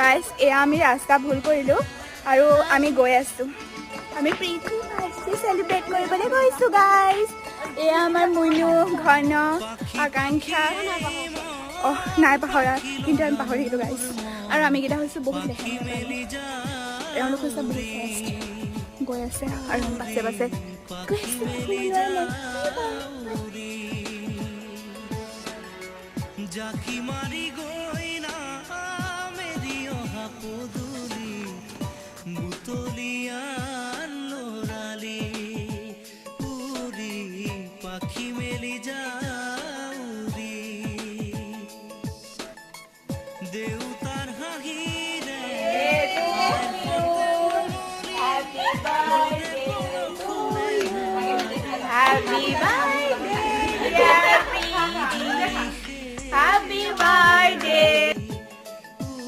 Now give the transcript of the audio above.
guys এয়া আমি ৰাস্তা ভুল কৰিলোঁ আৰু আমি গৈ আছোঁ আমি প্ৰীতি বাৰ্থডে চেলিব্ৰেট কৰিবলৈ গৈছোঁ গাইজ এয়া আমাৰ মুনু ঘন আকাংক্ষা নাই পাহৰা কিন্তু আমি পাহৰি থাকিলোঁ গাইজ আৰু আমিকেইটা হৈছোঁ বহুত এওঁলোক হৈছে বহুত ফাষ্ট গৈ আছে আৰু পাছে পাছে জাকি মাৰি গৈ না মেৰি অহা পদূলি বুটলিয়া লৰালি উৰি পাখি মেলি যাউৰি দেউতাৰ হাঁহিৰে Happy birthday